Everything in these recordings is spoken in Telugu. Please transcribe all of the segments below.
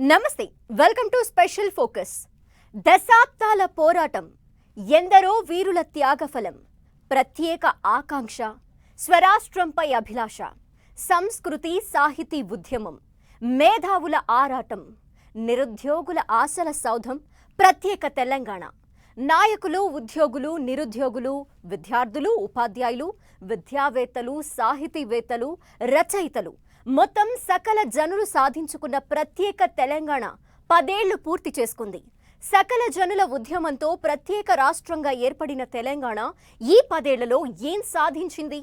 నమస్తే, వెల్కమ్ టు స్పెషల్ ఫోకస్. దశాబ్దాల పోరాటం, ఎందరో వీరుల త్యాగఫలం, ప్రత్యేక ఆకాంక్ష, స్వరాష్ట్రంపై అభిలాష, సంస్కృతి సాహితీ ఉద్యమం, మేధావుల ఆరాటం, నిరుద్యోగుల ఆశల సౌధం ప్రత్యేక తెలంగాణ. నాయకులు, ఉద్యోగులు, నిరుద్యోగులు, విద్యార్థులు, ఉపాధ్యాయులు, విద్యావేత్తలు, సాహితీవేత్తలు, రచయితలు, మొత్తం సకల జనులు సాధించుకున్న ప్రత్యేక తెలంగాణ 10 ఏళ్లు పూర్తి చేసుకుంది. సకల జనుల ఉద్యమంతో ప్రత్యేక రాష్ట్రంగా ఏర్పడిన తెలంగాణ ఈ 10 ఏళ్లలో ఏం సాధించింది?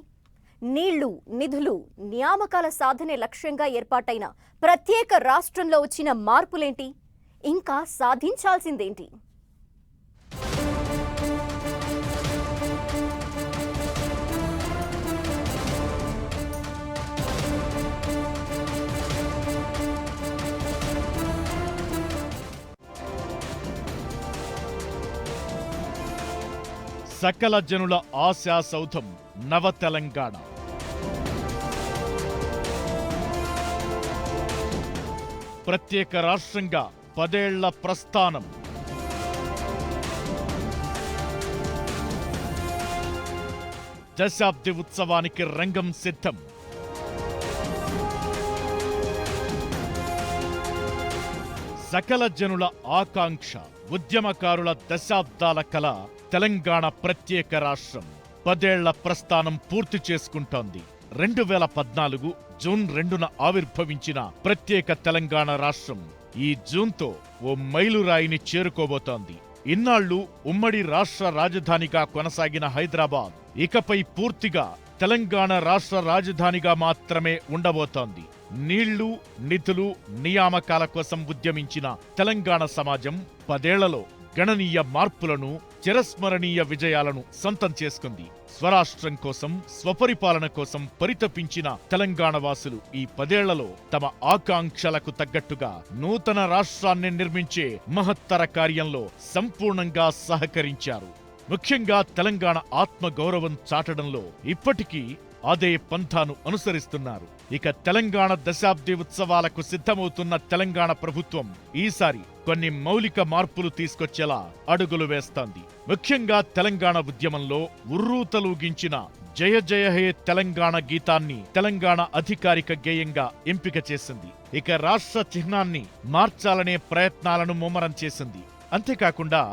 నీళ్లు, నిధులు, నియామకాల సాధనే లక్ష్యంగా ఏర్పాటైన ప్రత్యేక రాష్ట్రంలో వచ్చిన మార్పులేంటి? ఇంకా సాధించాల్సిందేంటి? సకల జనుల ఆశా సౌధం నవ తెలంగాణ. ప్రత్యేక రాష్ట్రంగా 10 ఏళ్ల ప్రస్థానం. దశాబ్ది ఉత్సవానికి రంగం సిద్ధం. సకల జనుల ఆకాంక్ష, ఉద్యమకారుల దశాబ్దాల కళ తెలంగాణ ప్రత్యేక రాష్ట్రం 10 ఏళ్ల ప్రస్థానం పూర్తి చేసుకుంటోంది. 2014 జూన్ 2న ఆవిర్భవించిన ప్రత్యేక తెలంగాణ రాష్ట్రం ఈ జూన్తో ఓ మైలురాయిని చేరుకోబోతోంది. ఇన్నాళ్లు ఉమ్మడి రాష్ట్ర రాజధానిగా కొనసాగిన హైదరాబాద్ ఇకపై పూర్తిగా తెలంగాణ రాష్ట్ర రాజధానిగా మాత్రమే ఉండబోతోంది. నీళ్లు, నిధులు, నియామకాల కోసం ఉద్యమించిన తెలంగాణ సమాజం 10 ఏళ్లలో గణనీయ మార్పులను, చిరస్మరణీయ విజయాలను సొంతం చేసుకుంది. స్వరాష్ట్రం కోసం, స్వపరిపాలన కోసం పరితపించిన తెలంగాణ వాసులు ఈ 10 ఏళ్లలో తమ ఆకాంక్షలకు తగ్గట్టుగా నూతన రాష్ట్రాన్ని నిర్మించే మహత్తర కార్యంలో సంపూర్ణంగా సహకరించారు. ముఖ్యంగా తెలంగాణ ఆత్మగౌరవం చాటడంలో ఇప్పటికీ అదే పంథాను అనుసరిస్తున్నారు. ఇక తెలంగాణ దశాబ్ది ఉత్సవాలకు సిద్ధమవుతున్న తెలంగాణ ప్రభుత్వం ఈసారి కొన్ని మౌలిక మార్పులు తీసుకొచ్చేలా అడుగులు వేస్తోంది. ముఖ్యంగా తెలంగాణ ఉద్యమంలో ఉర్రూతలూగించిన జయ జయ హే తెలంగాణ గీతాన్ని తెలంగాణ అధికారిక గేయంగా ఎంపిక చేసింది. ఇక రాష్ట్ర చిహ్నాన్ని మార్చాలనే ప్రయత్నాలను ముమ్మరం చేసింది. అంతేకాకుండా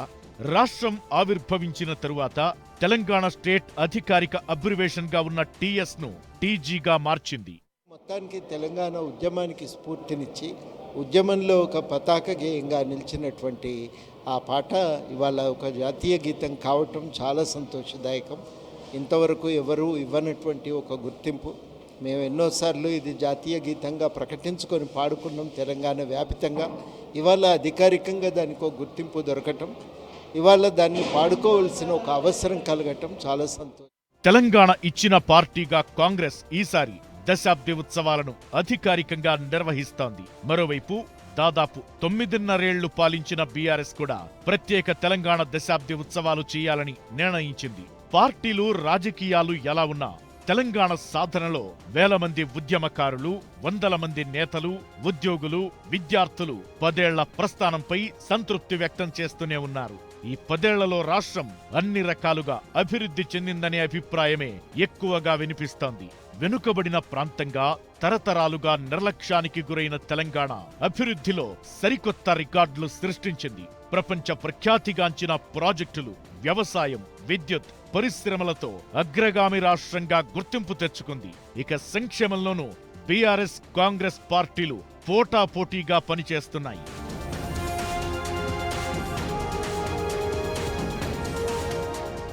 రాష్ట్రం ఆవిర్భవించిన తరువాత తెలంగాణ స్టేట్ అధికారిక అబ్రివేషన్ గా ఉన్న టీఎస్ ను టీజీగా మార్చింది. మొత్తానికి తెలంగాణ ఉద్యమానికి స్ఫూర్తినిచ్చి ఉద్యమంలో ఒక పతాక గేయంగా నిలిచినటువంటి ఆ పాట ఇవాళ ఒక జాతీయ గీతం కావటం చాలా సంతోషదాయకం. ఇంతవరకు ఎవరు ఇవ్వనటువంటి ఒక గుర్తింపు. మేము ఎన్నోసార్లు ఇది జాతీయ గీతంగా ప్రకటించుకొని పాడుకున్నాం తెలంగాణ వ్యాపితంగా. ఇవాళ అధికారికంగా దానికి ఒక గుర్తింపు దొరకటం, ఇవాళ దాన్ని పాడుకోవాల్సిన ఒక అవసరం కలగటం చాలా సంతోషం. తెలంగాణ ఇచ్చిన పార్టీగా కాంగ్రెస్ ఈసారి దశాబ్ది ఉత్సవాలను అధికారికంగా నిర్వహిస్తోంది. మరోవైపు దాదాపు 9.5 ఏళ్లు పాలించిన బీఆర్ఎస్ కూడా ప్రత్యేక తెలంగాణ దశాబ్ది ఉత్సవాలు చేయాలని నిర్ణయించింది. పార్టీలు, రాజకీయాలు ఎలా ఉన్నా తెలంగాణ సాధనలో వేల మంది ఉద్యమకారులు, వందల మంది నేతలు, ఉద్యోగులు, విద్యార్థులు 10 ఏళ్ల ప్రస్థానంపై సంతృప్తి వ్యక్తం చేస్తూనే ఉన్నారు. ఈ 10 ఏళ్లలో రాష్ట్రం అన్ని రకాలుగా అభివృద్ధి చెందిందనే అభిప్రాయమే ఎక్కువగా వినిపిస్తోంది. వెనుకబడిన ప్రాంతంగా తరతరాలుగా నిర్లక్ష్యానికి గురైన తెలంగాణ అభివృద్ధిలో సరికొత్త రికార్డులు సృష్టించింది. ప్రపంచ ప్రఖ్యాతిగాంచిన ప్రాజెక్టులు, వ్యవసాయం, విద్యుత్, పరిశ్రమలతో అగ్రగామి రాష్ట్రంగా గుర్తింపు తెచ్చుకుంది. ఇక సంక్షేమంలోనూ బీఆర్ఎస్, కాంగ్రెస్ పార్టీలు పోటాపోటీగా పనిచేస్తున్నాయి.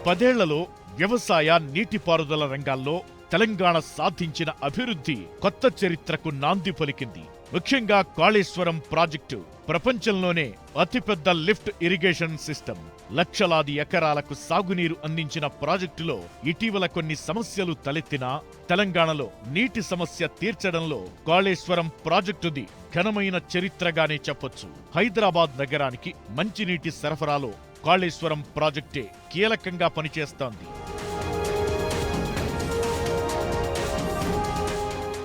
పదేళ్లలో వ్యవసాయ, నీటిపారుదల రంగాల్లో తెలంగాణ సాధించిన అభివృద్ధి కొత్త చరిత్రకు నాంది పలికింది. ముఖ్యంగా కాళేశ్వరం ప్రాజెక్టు ప్రపంచంలోనే అతిపెద్ద లిఫ్ట్ ఇరిగేషన్ సిస్టమ్. లక్షలాది ఎకరాలకు సాగునీరు అందించిన ప్రాజెక్టులో ఇటీవల కొన్ని సమస్యలు తలెత్తినా తెలంగాణలో నీటి సమస్య తీర్చడంలో కాళేశ్వరం ప్రాజెక్టుది ఘనమైన చరిత్రగానే చెప్పొచ్చు. హైదరాబాద్ నగరానికి మంచినీటి సరఫరాలో కాళేశ్వరం ప్రాజెక్టే కీలకంగా పనిచేస్తోంది.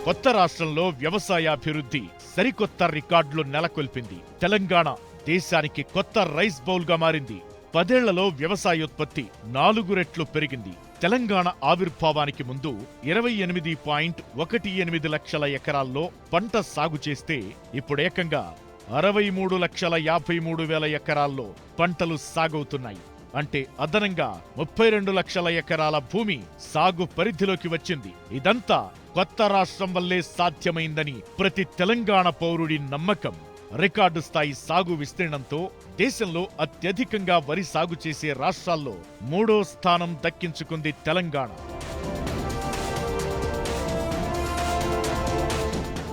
కొత్త రాష్ట్రంలో వ్యవసాయాభివృద్ధి సరికొత్త రికార్డులు నెలకొల్పింది. తెలంగాణ దేశానికి కొత్త రైస్ బౌల్ గా మారింది. 10 ఏళ్లలో వ్యవసాయోత్పత్తి 4 రెట్లు పెరిగింది. తెలంగాణ ఆవిర్భావానికి ముందు 28.18 లక్షల ఎకరాల్లో పంట సాగు చేస్తే ఇప్పుడేకంగా 63,53,000 ఎకరాల్లో పంటలు సాగవుతున్నాయి. అంటే అదనంగా 32 లక్షల ఎకరాల భూమి సాగు పరిధిలోకి వచ్చింది. ఇదంతా కొత్త రాష్ట్రం వల్లే సాధ్యమైందని ప్రతి తెలంగాణ పౌరుడి నమ్మకం. రికార్డు స్థాయి సాగు విస్తీర్ణంతో దేశంలో అత్యధికంగా వరి సాగు చేసే రాష్ట్రాల్లో 3వ స్థానం దక్కించుకుంది తెలంగాణ.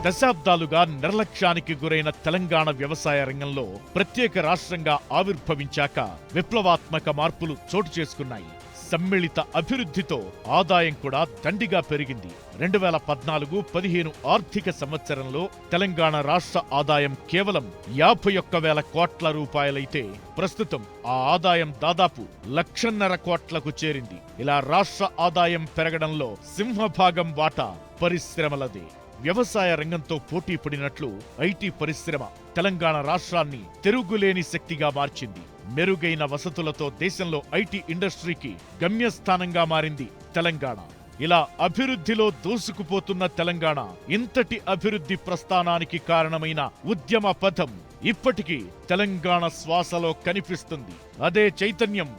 దశాబ్దాలుగా నిర్లక్ష్యానికి గురైన తెలంగాణ వ్యవసాయ రంగంలో ప్రత్యేక రాష్ట్రంగా ఆవిర్భవించాక విప్లవాత్మక మార్పులు చోటు చేసుకున్నాయి. సమ్మిళిత అభివృద్ధితో ఆదాయం కూడా దండిగా పెరిగింది. 2014-15 ఆర్థిక సంవత్సరంలో తెలంగాణ రాష్ట్ర ఆదాయం కేవలం 51,000 కోట్ల రూపాయలైతే ప్రస్తుతం ఆ ఆదాయం దాదాపు 1,50,000 కోట్లకు చేరింది. ఇలా రాష్ట్ర ఆదాయం పెరగడంలో సింహభాగం వాటా పరిశ్రమలదే. వ్యవసాయ రంగంతో పోటీ పడినట్లు ఐటీ పరిశ్రమ తెలంగాణ రాష్ట్రాన్ని తిరుగులేని శక్తిగా మార్చింది. మెరుగైన వసతులతో దేశంలో ఐటీ ఇండస్ట్రీకి గమ్యస్థానంగా మారింది తెలంగాణ. ఇలా అభివృద్ధిలో దూసుకుపోతున్న తెలంగాణ ఇంతటి అభివృద్ధి ప్రస్థానానికి కారణమైన ఉద్యమ పథం ఇప్పటికీ తెలంగాణ శ్వాసలో కనిపిస్తుంది. అదే చైతన్యం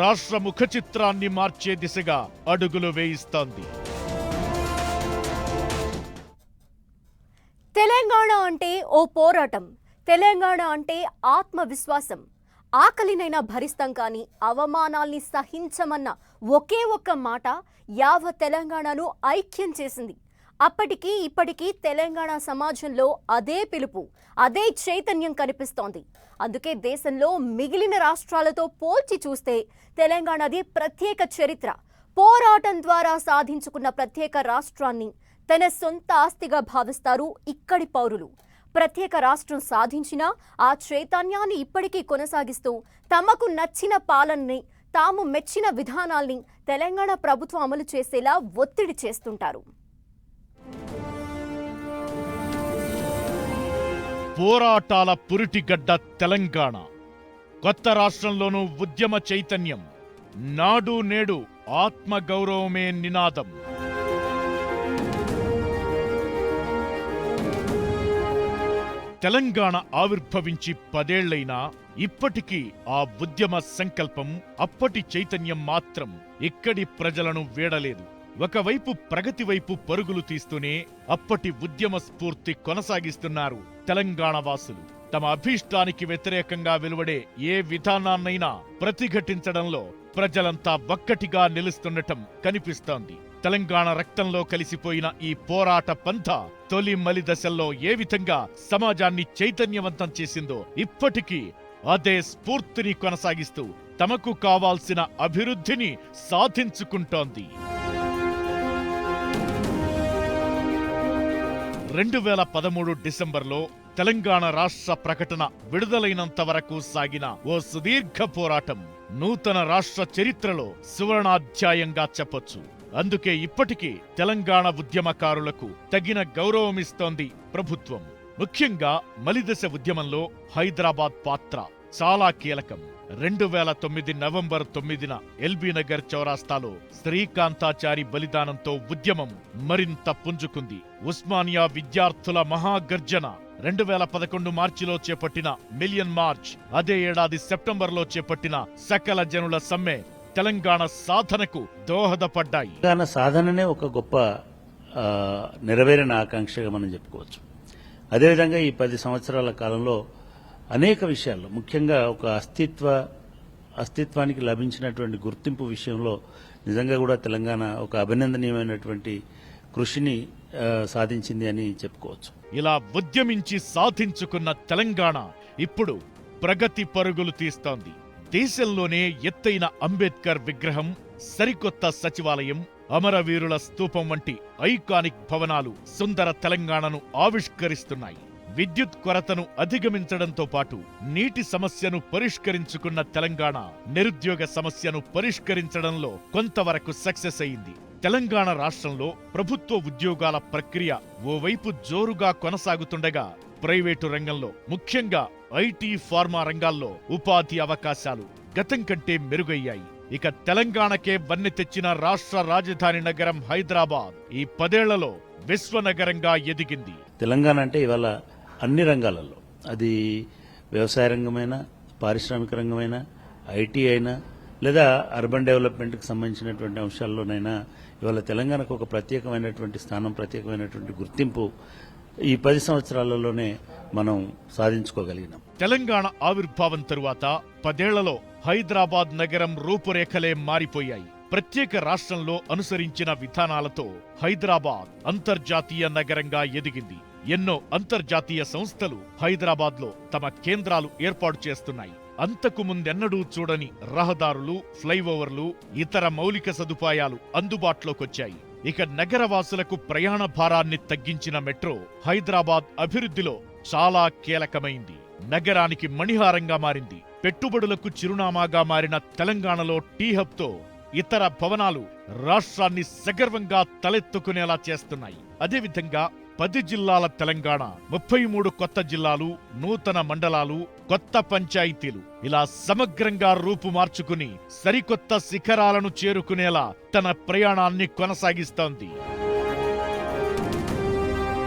రాష్ట్ర ముఖ చిత్రాన్ని మార్చే దిశగా అడుగులు వేయిస్తోంది. తెలంగాణ అంటే ఓ పోరాటం. తెలంగాణ అంటే ఆత్మవిశ్వాసం. ఆకలినైనా భరిస్తాం కానీ అవమానాల్ని సహించమన్న ఒకే ఒక్క మాట యావత్ తెలంగాణను ఐక్యం చేసింది. అప్పటికీ ఇప్పటికీ తెలంగాణ సమాజంలో అదే పిలుపు, అదే చైతన్యం కనిపిస్తోంది. అందుకే దేశంలో మిగిలిన రాష్ట్రాలతో పోల్చి చూస్తే తెలంగాణది ప్రత్యేక చరిత్ర. పోరాటం ద్వారా సాధించుకున్న ప్రత్యేక రాష్ట్రాన్ని తన సొంత ఆస్తిగా భావిస్తారు ఇక్కడి పౌరులు. ప్రత్యేక రాష్ట్రం సాధించినా ఆ చైతన్యాన్ని ఇప్పటికీ కొనసాగిస్తూ తమకు నచ్చిన పాలనని, తాము మెచ్చిన విధానాల్ని తెలంగాణ ప్రభుత్వం అమలు చేసేలా ఒత్తిడి చేస్తుంటారు. పోరాటాల పురిటిగడ్డ తెలంగాణ. కొత్త రాష్ట్రంలోనూ ఉద్యమ చైతన్యం. నాడు నేడు ఆత్మగౌరవమే నినాదం. తెలంగాణ ఆవిర్భవించి 10 ఏళ్లైనా ఇప్పటికీ ఆ ఉద్యమ సంకల్పం, అప్పటి చైతన్యం మాత్రం ఇక్కడి ప్రజలను వీడలేదు. ఒకవైపు ప్రగతి వైపు పరుగులు తీస్తూనే అప్పటి ఉద్యమ స్ఫూర్తి కొనసాగిస్తున్నారు తెలంగాణ వాసులు. తమ అభీష్టానికి వ్యతిరేకంగా వెలువడే ఏ విధానాన్నైనా ప్రతిఘటించడంలో ప్రజలంతా ఒక్కటిగా నిలుస్తుండటం కనిపిస్తోంది. తెలంగాణ రక్తంలో కలిసిపోయిన ఈ పోరాట పంథ తొలి మలి దశల్లో ఏ విధంగా సమాజాన్ని చైతన్యవంతం చేసిందో ఇప్పటికీ అదే స్ఫూర్తిని కొనసాగిస్తూ తమకు కావాల్సిన అభివృద్ధిని సాధించుకుంటోంది. 2013 డిసెంబర్లో తెలంగాణ రాష్ట్ర ప్రకటన విడుదలైనంత వరకు సాగిన ఓ సుదీర్ఘ పోరాటం నూతన రాష్ట్ర చరిత్రలో సువర్ణాధ్యాయంగా చెప్పొచ్చు. అందుకే ఇప్పటికీ తెలంగాణ ఉద్యమకారులకు తగిన గౌరవమిస్తోంది ప్రభుత్వం. ముఖ్యంగా మలిదశ ఉద్యమంలో హైదరాబాద్ పాత్ర చాలా కీలకం. 2009 నవంబర్ 9న ఎల్బీ నగర్ చౌరాస్తాలో శ్రీకాంతాచారి బలిదానంతో ఉద్యమం మరింత పుంజుకుంది. ఉస్మానియా విద్యార్థుల మహాగర్జన 2011 మార్చిలో చేపట్టిన మిలియన్ మార్చ్, అదే ఏడాది సెప్టెంబర్లో చేపట్టిన సకల జనుల సమ్మె తెలంగాణ సాధనకు దోహదపడ్డాయి. తెలంగాణ సాధననే ఒక గొప్ప నెరవేరిన ఆకాంక్షగా మనం చెప్పుకోవచ్చు. అదేవిధంగా ఈ 10 సంవత్సరాల కాలంలో అనేక విషయాల్లో, ముఖ్యంగా ఒక అస్తిత్వానికి లభించినటువంటి గుర్తింపు విషయంలో నిజంగా కూడా తెలంగాణ ఒక అభినందనీయమైనటువంటి కృషిని సాధించింది అని చెప్పుకోవచ్చు. ఇలా ఉద్యమించి సాధించుకున్న తెలంగాణ ఇప్పుడు ప్రగతి పరుగులు తీస్తోంది. దేశంలోనే ఎత్తైన అంబేద్కర్ విగ్రహం, సరికొత్త సచివాలయం, అమరవీరుల స్తూపం వంటి ఐకానిక్ భవనాలు సుందర తెలంగాణను ఆవిష్కరిస్తున్నాయి. విద్యుత్ కొరతను అధిగమించడంతో పాటు నీటి సమస్యను పరిష్కరించుకున్న తెలంగాణ నిరుద్యోగ సమస్యను పరిష్కరించడంలో కొంతవరకు సక్సెస్ అయింది. తెలంగాణ రాష్ట్రంలో ప్రభుత్వ ఉద్యోగాల ప్రక్రియ ఓవైపు జోరుగా కొనసాగుతుండగా ప్రైవేటు రంగంలో ముఖ్యంగా ఐటీ, ఫార్మా రంగాల్లో ఉపాధి అవకాశాలు గతం కంటే మెరుగయ్యాయి. ఇక తెలంగాణకే వన్నె తెచ్చిన రాష్ట్ర రాజధాని నగరం హైదరాబాద్ ఈ 10 ఏళ్లలో విశ్వనగరంగా ఎదిగింది. తెలంగాణ అంటే ఇవాళ అన్ని రంగాలలో, అది వ్యవసాయ రంగమైనా, పారిశ్రామిక రంగమైనా, ఐటీ అయినా, లేదా అర్బన్ డెవలప్మెంట్కి సంబంధించినటువంటి అంశాల్లోనైనా ఇవాళ తెలంగాణకు ఒక ప్రత్యేకమైనటువంటి స్థానం, ప్రత్యేకమైనటువంటి గుర్తింపు ఈ 10 సంవత్సరాలలోనే మనం సాధించుకోగలిగినాం. తెలంగాణ ఆవిర్భావం తరువాత 10 ఏళ్లలో హైదరాబాద్ నగరం రూపురేఖలే మారిపోయాయి. ప్రత్యేక రాష్ట్రంలో అనుసరించిన విధానాలతో హైదరాబాద్ అంతర్జాతీయ నగరంగా ఎదిగింది. ఎన్నో అంతర్జాతీయ సంస్థలు హైదరాబాద్లో తమ కేంద్రాలు ఏర్పాటు చేస్తున్నాయి. అంతకు ముందెన్నడూ చూడని రహదారులు, ఫ్లైఓవర్లు, ఇతర మౌలిక సదుపాయాలు అందుబాటులోకొచ్చాయి. ఇక నగరవాసులకు ప్రయాణ భారాన్ని తగ్గించిన మెట్రో హైదరాబాద్ అభివృద్ధిలో చాలా కీలకమైంది. నగరానికి మణిహారంగా మారింది. పెట్టుబడులకు చిరునామాగా మారిన తెలంగాణలో టీ హబ్తో ఇతర భవనాలు రాష్ట్రాన్ని సగర్వంగా తలెత్తుకునేలా చేస్తున్నాయి. అదేవిధంగా 10 జిల్లాల తెలంగాణ, 33 కొత్త జిల్లాలు, నూతన మండలాలు, కొత్త పంచాయతీలు ఇలా సమగ్రంగా రూపుమార్చుకుని సరికొత్త శిఖరాలను చేరుకునేలా తన ప్రయాణాన్ని కొనసాగిస్తోంది.